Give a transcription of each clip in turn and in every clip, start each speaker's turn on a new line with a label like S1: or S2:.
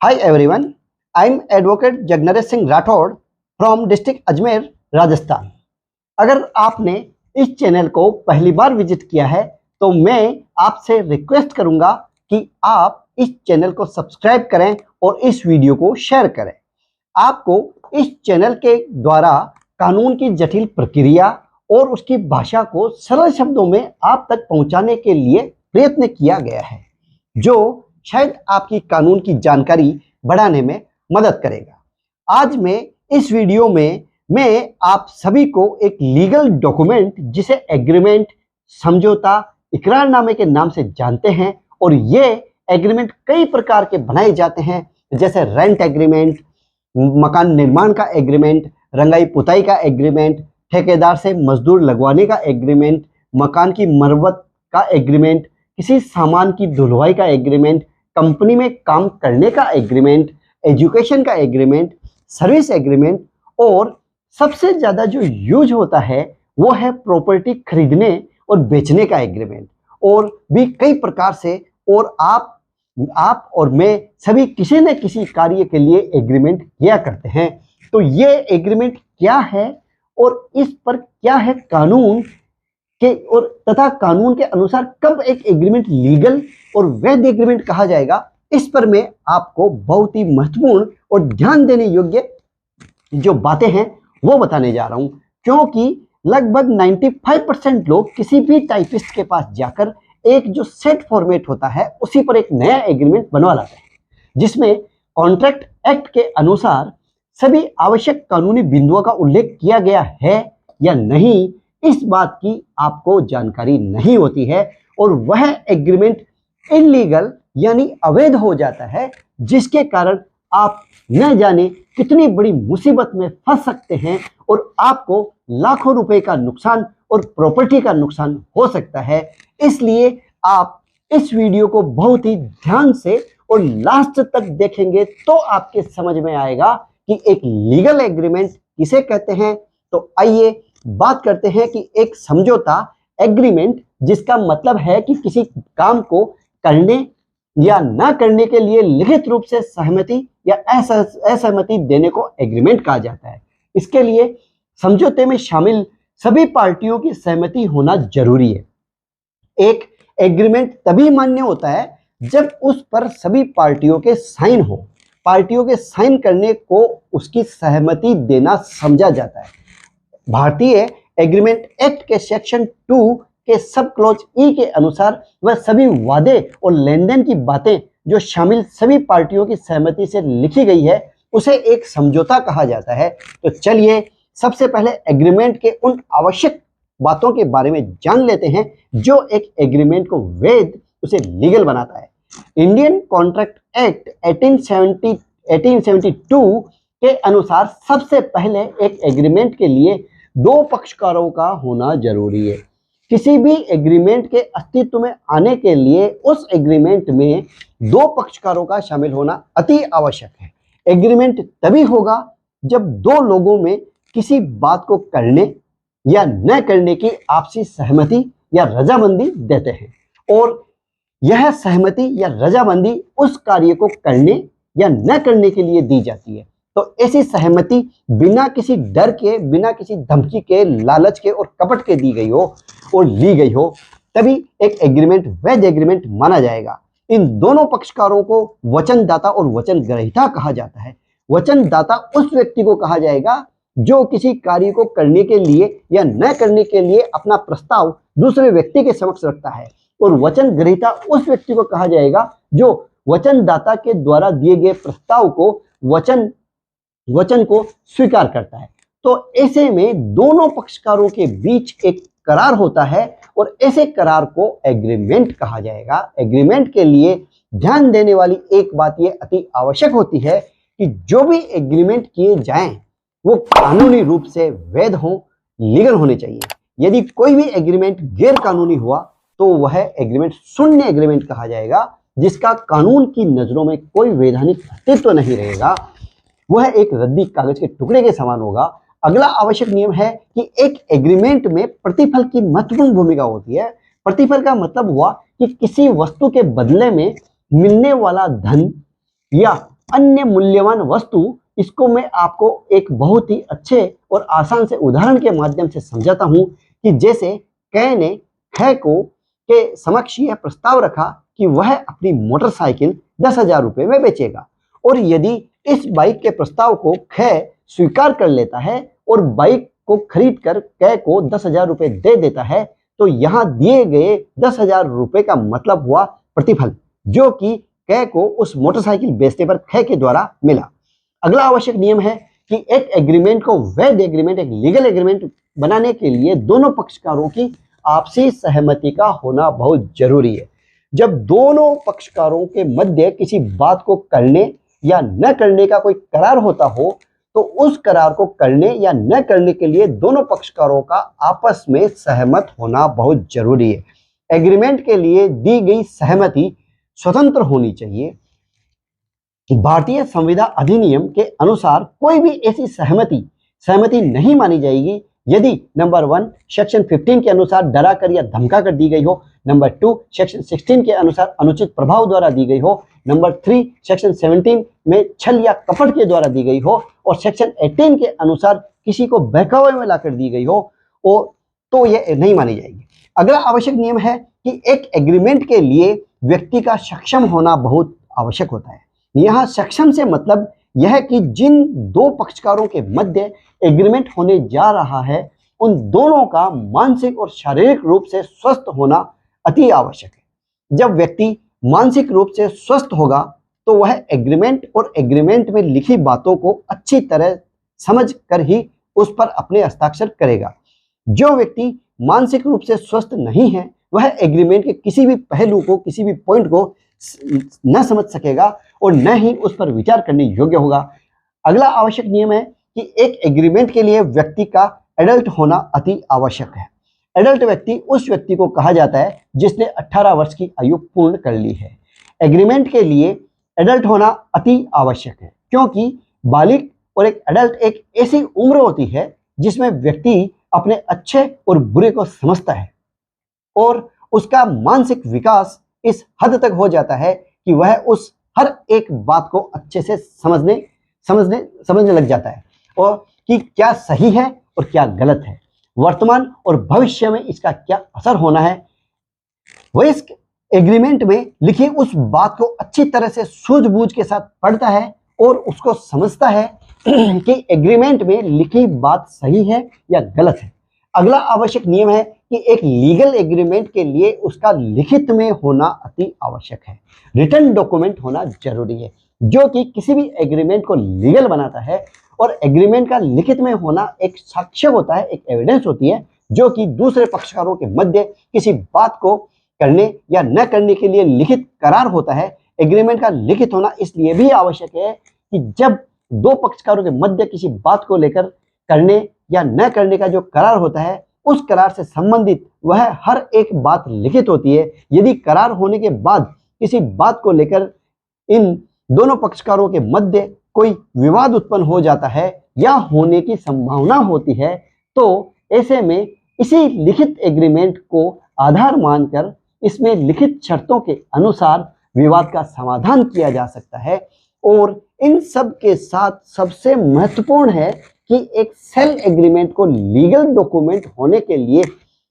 S1: Hi everyone, I'm Advocate Jaganresh Singh Rathore from district Ajmer Rajasthan. अगर आपने इस चैनल को पहली बार विजिट किया है तो मैं आपसे रिक्वेस्ट करूंगा कि आप इस चैनल को सब्सक्राइब करें और इस वीडियो को शेयर करें। आपको इस चैनल के द्वारा कानून की जटिल प्रक्रिया और उसकी भाषा को सरल शब्दों में आप तक पहुंचाने के लिए प्रयत्न किया गया है, जो शायद आपकी कानून की जानकारी बढ़ाने में मदद करेगा। आज मैं इस वीडियो में मैं आप सभी को एक लीगल डॉक्यूमेंट जिसे एग्रीमेंट, समझौता, इकरारनामे के नाम से जानते हैं, और ये एग्रीमेंट कई प्रकार के बनाए जाते हैं, जैसे रेंट एग्रीमेंट, मकान निर्माण का एग्रीमेंट, रंगाई पुताई का एग्रीमेंट, ठेकेदार से मजदूर लगवाने का एग्रीमेंट, मकान की मरम्मत का एग्रीमेंट, किसी सामान की धुलवाई का एग्रीमेंट, कंपनी में काम करने का एग्रीमेंट, एजुकेशन का एग्रीमेंट, सर्विस एग्रीमेंट, और सबसे ज़्यादा जो यूज होता है वो है प्रॉपर्टी खरीदने और बेचने का एग्रीमेंट। और भी कई प्रकार से, और आप और मैं सभी किसी न किसी कार्य के लिए एग्रीमेंट किया करते हैं। तो ये एग्रीमेंट क्या है और इस पर क्या है कानून के, और तथा कानून के अनुसार कब एक एग्रीमेंट लीगल और वैध एग्रीमेंट कहा जाएगा, इस पर मैं आपको बहुत ही महत्वपूर्ण और ध्यान देने योग्य जो बातें हैं वो बताने जा रहा हूं। क्योंकि लगभग 95% लोग किसी भी टाइपिस्ट के पास जाकर एक जो सेट फॉर्मेट होता है उसी पर एक नया एग्रीमेंट बनवा लाते हैं, जिसमें कॉन्ट्रैक्ट एक्ट के अनुसार सभी आवश्यक कानूनी बिंदुओं का उल्लेख किया गया है या नहीं, इस बात की आपको जानकारी नहीं होती है, और वह एग्रीमेंट इलीगल यानी अवैध हो जाता है, जिसके कारण आप न जाने कितनी बड़ी मुसीबत में फंस सकते हैं और आपको लाखों रुपए का नुकसान और प्रॉपर्टी का नुकसान हो सकता है। इसलिए आप इस वीडियो को बहुत ही ध्यान से और लास्ट तक देखेंगे तो आपके समझ में आएगा कि एक लीगल एग्रीमेंट किसे कहते हैं। तो आइए बात करते हैं कि एक समझौता एग्रीमेंट, जिसका मतलब है कि किसी काम को करने या ना करने के लिए लिखित रूप से सहमति या असहमति देने को एग्रीमेंट कहा जाता है। इसके लिए समझौते में शामिल सभी पार्टियों की सहमति होना जरूरी है। एक एग्रीमेंट तभी मान्य होता है जब उस पर सभी पार्टियों के साइन हो। पार्टियों के साइन करने को उसकी सहमति देना समझा जाता है। भारतीय एग्रीमेंट एक्ट के सेक्शन 2 के सब क्लॉज ई के अनुसार वह सभी वादे और लेन देन की बातें जो शामिल सभी पार्टियों की सहमति से लिखी गई है उसे एक समझौता कहा जाता है। तो चलिए सबसे पहले एग्रीमेंट के उन आवश्यक बातों के बारे में जान लेते हैं जो एक एग्रीमेंट को वैध, उसे लीगल बनाता है। इंडियन कॉन्ट्रैक्ट एक्ट 1872 के अनुसार सबसे पहले एक एग्रीमेंट के लिए दो पक्षकारों का होना जरूरी है। किसी भी एग्रीमेंट के अस्तित्व में आने के लिए उस एग्रीमेंट में दो पक्षकारों का शामिल होना अति आवश्यक है। एग्रीमेंट तभी होगा जब दो लोगों में किसी बात को करने या न करने की आपसी सहमति या रजामंदी देते हैं, और यह सहमति या रजामंदी उस कार्य को करने या न करने के लिए दी जाती है। तो ऐसी सहमति बिना किसी डर के, बिना किसी धमकी के, लालच के और कपट के दी गई हो और ली गई हो, तभी एक एग्रीमेंट वैध एग्रीमेंट माना जाएगा। इन दोनों पक्षकारों को वचनदाता और वचनग्रहीता कहा जाता है। वचनदाता उस व्यक्ति को कहा जाएगा जो किसी कार्य को करने के लिए या न करने के लिए अपना प्रस्ताव दूसरे व्यक्ति के समक्ष रखता है, और वचनग्रहीता उस व्यक्ति को कहा जाएगा जो वचनदाता के द्वारा दिए गए प्रस्ताव को वचन को स्वीकार करता है। तो ऐसे में दोनों पक्षकारों के बीच एक करार होता है, और ऐसे करार को एग्रीमेंट कहा जाएगा। एग्रीमेंट के लिए ध्यान देने वाली एक बात यह अति आवश्यक होती है कि जो भी एग्रीमेंट किए जाएं वो कानूनी रूप से वैध हों, लीगल होने चाहिए। यदि कोई भी एग्रीमेंट गैर कानूनी हुआ तो वह एग्रीमेंट शून्य एग्रीमेंट कहा जाएगा, जिसका कानून की नजरों में कोई वैधानिक अस्तित्व नहीं रहेगा। वह एक रद्दी कागज के टुकड़े के समान होगा। अगला आवश्यक नियम है कि एक एग्रीमेंट में प्रतिफल की महत्वपूर्ण भूमिका होती है। प्रतिफल का मतलब हुआ कि किसी वस्तु के बदले में मिलने वाला धन या अन्य मूल्यवान वस्तु, इसको मैं आपको एक बहुत ही अच्छे और आसान से उदाहरण के माध्यम से समझाता हूं कि जैसे कै ने खै को के समक्ष यह प्रस्ताव रखा कि वह अपनी मोटरसाइकिल 10,000 रुपये में बेचेगा, और यदि इस बाइक के प्रस्ताव को खै स्वीकार कर लेता है और बाइक को खरीद कर कै को 10,000 रुपये दे देता है, तो यहाँ दिए गए 10,000 रुपये का मतलब हुआ प्रतिफल, जो कि कै को उस मोटरसाइकिल बेचने पर खै के द्वारा मिला। अगला आवश्यक नियम है कि एक एग्रीमेंट को वैध एग्रीमेंट, एक लीगल एग्रीमेंट बनाने के लिए दोनों पक्षकारों की आपसी सहमति का होना बहुत जरूरी है। जब दोनों पक्षकारों के मध्य किसी बात को करने या न करने का कोई करार होता हो, तो उस करार को करने या न करने के लिए दोनों पक्षकारों का आपस में सहमत होना बहुत जरूरी है। एग्रीमेंट के लिए दी गई सहमति स्वतंत्र होनी चाहिए। भारतीय संविदा अधिनियम के अनुसार कोई भी ऐसी सहमति नहीं मानी जाएगी यदि नंबर 1 सेक्शन 15 के अनुसार डरा कर या धमका कर दी गई हो, नंबर 2 सेक्शन 16 के अनुसार अनुचित प्रभाव द्वारा दी गई हो, नंबर 3 सेक्शन 17 में छल या कपट के द्वारा दी गई हो, और सेक्शन 18 के अनुसार किसी को बहकावे में लाकर दी गई हो, और तो यह नहीं मानी जाएगी। अगला आवश्यक नियम है कि एक एग्रीमेंट के लिए व्यक्ति का सक्षम होना बहुत आवश्यक होता है। यहाँ सक्षम से मतलब यह कि जिन दो पक्षकारों के मध्य एग्रीमेंट होने जा रहा है, उन दोनों का मानसिक और शारीरिक रूप से स्वस्थ होना अति आवश्यक है। जब व्यक्ति मानसिक रूप से स्वस्थ होगा तो वह एग्रीमेंट और एग्रीमेंट में लिखी बातों को अच्छी तरह समझ कर ही उस पर अपने हस्ताक्षर करेगा। जो व्यक्ति मानसिक रूप से स्वस्थ नहीं है, वह एग्रीमेंट के किसी भी पहलू को, किसी भी पॉइंट को न समझ सकेगा और न ही उस पर विचार करने योग्य होगा। अगला आवश्यक नियम है कि एक एग्रीमेंट के लिए व्यक्ति का एडल्ट होना अति आवश्यक है। एडल्ट व्यक्ति उस व्यक्ति को कहा जाता है जिसने 18 वर्ष की आयु पूर्ण कर ली है। एग्रीमेंट के लिए एडल्ट होना अति आवश्यक है, क्योंकि बालिग और एक एडल्ट एक ऐसी उम्र होती है जिसमें व्यक्ति अपने अच्छे और बुरे को समझता है और उसका मानसिक विकास इस हद तक हो जाता है कि वह उस हर एक बात को अच्छे से समझने लग जाता है, और कि क्या सही है और क्या गलत है, वर्तमान और भविष्य में इसका क्या असर होना है। वह इस एग्रीमेंट में लिखी उस बात को अच्छी तरह से सूझबूझ के साथ पढ़ता है और उसको समझता है कि एग्रीमेंट में लिखी बात सही है या गलत है। अगला आवश्यक नियम है कि एक लीगल एग्रीमेंट के लिए उसका लिखित में होना अति आवश्यक है। रिटन डॉक्यूमेंट होना जरूरी है, जो कि किसी भी एग्रीमेंट को लीगल बनाता है, और एग्रीमेंट का लिखित में होना एक साक्ष्य होता है, एक एविडेंस होती है, जो कि दूसरे पक्षकारों के मध्य किसी बात को करने या न करने के लिए लिखित करार होता है। एग्रीमेंट का लिखित होना इसलिए भी आवश्यक है कि जब दो पक्षकारों के मध्य किसी बात को लेकर करने या न करने का जो करार होता है, उस करार से संबंधित वह हर एक बात लिखित होती है। यदि करार होने के बाद किसी बात को लेकर इन दोनों पक्षकारों के मध्य कोई विवाद उत्पन्न हो जाता है या होने की संभावना होती है, तो ऐसे में इसी लिखित एग्रीमेंट को आधार मानकर इसमें लिखित शर्तों के अनुसार विवाद का समाधान किया जा सकता है। और इन सब के साथ सबसे महत्वपूर्ण है कि एक सेल एग्रीमेंट को लीगल डॉक्यूमेंट होने के लिए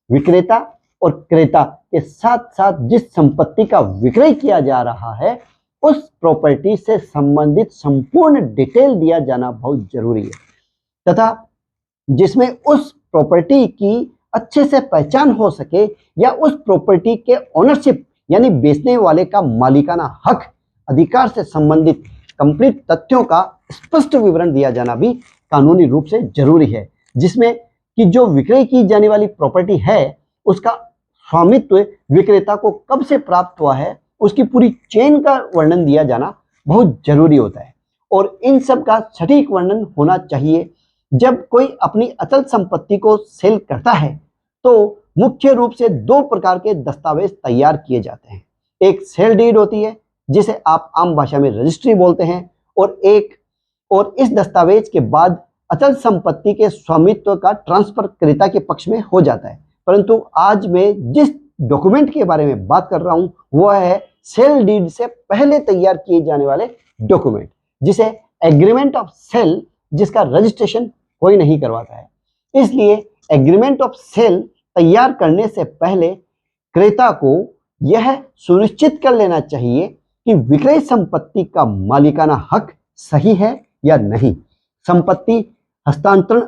S1: विक्रेता और क्रेता के साथ साथ जिस संपत्ति का विक्रय किया जा रहा है, उस प्रॉपर्टी से संबंधित संपूर्ण डिटेल दिया जाना बहुत जरूरी है, तथा जिसमें उस प्रॉपर्टी की अच्छे से पहचान हो सके या उस प्रॉपर्टी के ओनरशिप यानी बेचने वाले का मालिकाना हक अधिकार से संबंधित कंप्लीट तथ्यों का स्पष्ट विवरण दिया जाना भी कानूनी रूप से जरूरी है, जिसमें कि जो विक्रय की जाने वाली प्रॉपर्टी है उसका स्वामित्व विक्रेता को कब से प्राप्त हुआ है, उसकी पूरी चेन का वर्णन दिया जाना बहुत जरूरी होता है। और इन सब का सटीक वर्णन होना चाहिए। जब कोई अपनी अचल संपत्ति को सेल करता है तो मुख्य रूप से दो प्रकार के दस्तावेज तैयार किए जाते हैं। एक सेल डीड होती है जिसे आप आम भाषा में रजिस्ट्री बोलते हैं, और इस दस्तावेज के बाद अचल संपत्ति के स्वामित्व का ट्रांसफर क्रेता के पक्ष में हो जाता है। परंतु आज मैं जिस डॉक्यूमेंट के बारे में बात कर रहा हूं वह है सेल डीड से पहले तैयार किए जाने वाले डॉक्यूमेंट। जिसे एग्रीमेंट ऑफ सेल, जिसका रजिस्ट्रेशन कोई नहीं करवाता है। इसलिए एग्रीमेंट ऑफ सेल तैयार करने से पहले क्रेता को यह सुनिश्चित कर लेना चाहिए कि विक्रय संपत्ति का मालिकाना हक सही है या नहीं। संपत्ति हस्तांतरण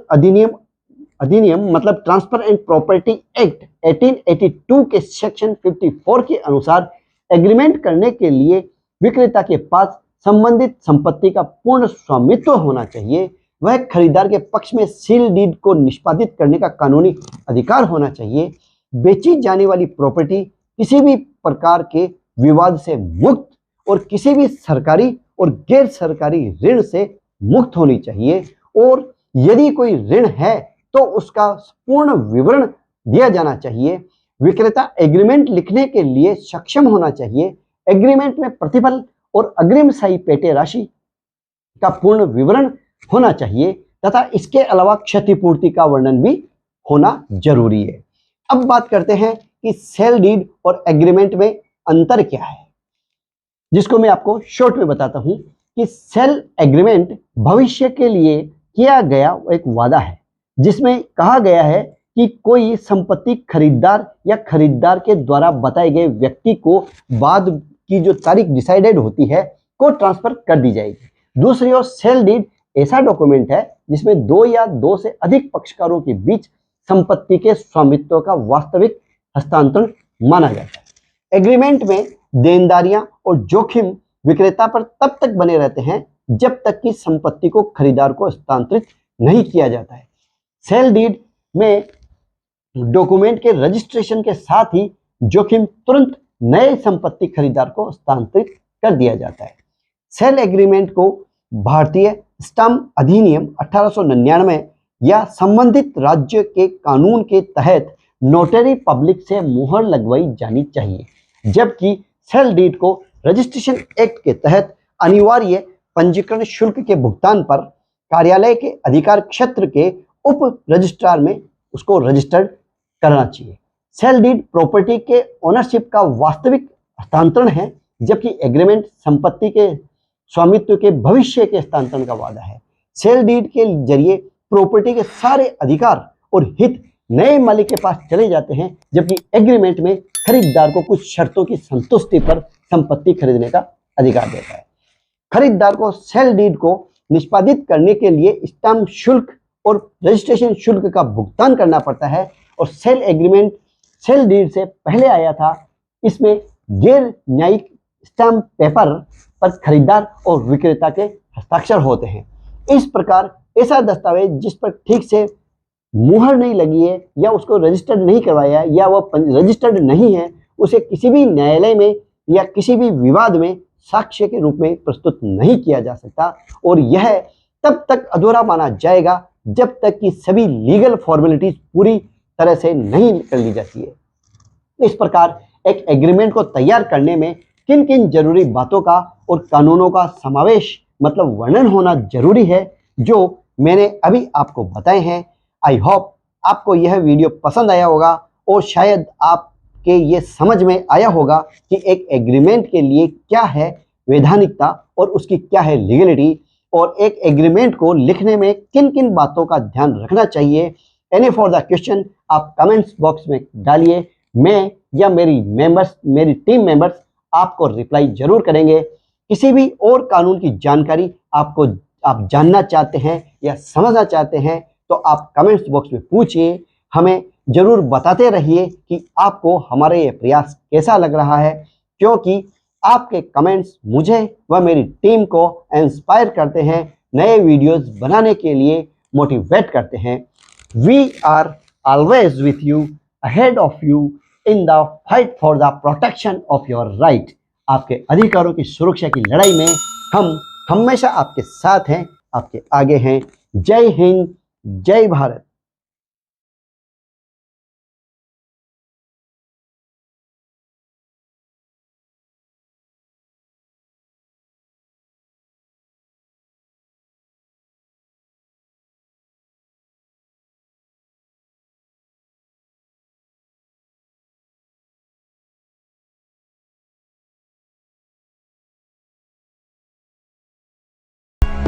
S1: अधिनियम मतलब ट्रांसफर एंड प्रॉपर्टी एक्ट 1882 के सेक्शन 54 के अनुसार एग्रीमेंट करने के लिए विक्रेता के पास संबंधित संपत्ति का पूर्ण स्वामित्व होना चाहिए। वह खरीदार के पक्ष में सील डीड को निष्पादित करने का कानूनी अधिकार होना चाहिए। बेची जाने वाली प्रॉपर्टी किसी भी प्रकार के विवाद से मुक्त और किसी भी सरकारी और गैर सरकारी ऋण से मुक्त होनी चाहिए, और यदि कोई ऋण है तो उसका पूर्ण विवरण दिया जाना चाहिए। विक्रेता एग्रीमेंट लिखने के लिए सक्षम होना चाहिए। एग्रीमेंट में प्रतिफल और अग्रिम सही पेटे राशि का पूर्ण विवरण होना चाहिए तथा इसके अलावा क्षतिपूर्ति का वर्णन भी होना जरूरी है। अब बात करते हैं कि सेल डीड और एग्रीमेंट में अंतर क्या है, जिसको मैं आपको शॉर्ट में बताता हूं कि सेल एग्रीमेंट भविष्य के लिए किया गया एक वादा है, जिसमें कहा गया है कि कोई संपत्ति खरीदार या खरीदार के द्वारा बताए गए व्यक्ति को बाद की जो तारीख डिसाइडेड होती है को ट्रांसफर कर दी जाएगी। दूसरी ओर सेल डीड ऐसा डॉक्यूमेंट है जिसमें दो या दो से अधिक पक्षकारों के बीच संपत्ति के स्वामित्व का वास्तविक हस्तांतरण माना जाता है। एग्रीमेंट में देनदारियां और जोखिम विक्रेता पर तब तक बने रहते हैं जब तक कि संपत्ति को खरीदार को हस्तांतरित नहीं किया जाता है। सेल डीड में डॉक्यूमेंट के रजिस्ट्रेशन के साथ ही जोखिम तुरंत नए संपत्ति खरीदार को हस्तांतरित कर दिया जाता है। सेल एग्रीमेंट को भारतीय स्टाम्प अधिनियम 1899 या संबंधित राज्य के कानून के तहत नोटरी पब्लिक से मुहर लगवाई जानी चाहिए, जबकि सेल डीड को रजिस्ट्रेशन एक्ट के तहत अनिवार्य पंजीकरण शुल्क के भुगतान पर कार्यालय के अधिकार क्षेत्र के उप रजिस्ट्रार में उसको रजिस्टर्ड करना चाहिए। सेल डीड प्रॉपर्टी के ओनरशिप का वास्तविक हस्तांतरण है, जबकि एग्रीमेंट संपत्ति के स्वामित्व के भविष्य के हस्तांतरण का वादा है। सेल डीड के जरिए प्रॉपर्टी के सारे अधिकार और हित नए मालिक के पास चले जाते हैं, जबकि एग्रीमेंट में खरीदार को कुछ शर्तों की संतुष्टि पर संपत्ति खरीदने का अधिकार देता है। खरीदार को सेल डीड को निष्पादित करने के लिए स्टाम्प शुल्क और रजिस्ट्रेशन शुल्क का भुगतान करना पड़ता है, और सेल एग्रीमेंट सेल डीड से पहले आया था। इसमें गैर न्यायिक स्टाम्प पेपर पर खरीदार और विक्रेता के हस्ताक्षर होते हैं। इस प्रकार ऐसा दस्तावेज जिस पर ठीक से मुहर नहीं लगी है या उसको रजिस्टर्ड नहीं करवाया है या वह रजिस्टर्ड नहीं है, उसे किसी भी न्यायालय में या किसी भी विवाद में साक्ष्य के रूप में प्रस्तुत नहीं किया जा सकता, और यह तब तक अधूरा माना जाएगा जब तक कि सभी लीगल फॉर्मेलिटीज पूरी तरह से नहीं कर ली जाती है। इस प्रकार एक एग्रीमेंट को तैयार करने में किन किन जरूरी बातों का और कानूनों का समावेश मतलब वर्णन होना जरूरी है, जो मैंने अभी आपको बताए हैं। आई होप आपको यह वीडियो पसंद आया होगा और शायद आपके ये समझ में आया होगा कि एक एग्रीमेंट के लिए क्या है वैधानिकता और उसकी क्या है लीगलिटी, और एक एग्रीमेंट को लिखने में किन किन बातों का ध्यान रखना चाहिए। एनी फॉर द क्वेश्चन आप कमेंट्स बॉक्स में डालिए, मैं या मेरी टीम मेंबर्स आपको रिप्लाई जरूर करेंगे। किसी भी और कानून की जानकारी आप जानना चाहते हैं या समझना चाहते हैं तो आप कमेंट्स बॉक्स में पूछिए, हमें जरूर बताते रहिए कि आपको हमारा ये प्रयास कैसा लग रहा है, क्योंकि आपके कमेंट्स मुझे व मेरी टीम को इंस्पायर करते हैं, नए वीडियोस बनाने के लिए मोटिवेट करते हैं। We are always with you, ahead of you in the fight for the protection of your right. आपके अधिकारों की सुरक्षा की लड़ाई में हम हमेशा आपके साथ हैं, आपके आगे हैं। जय हिंद, जय भारत।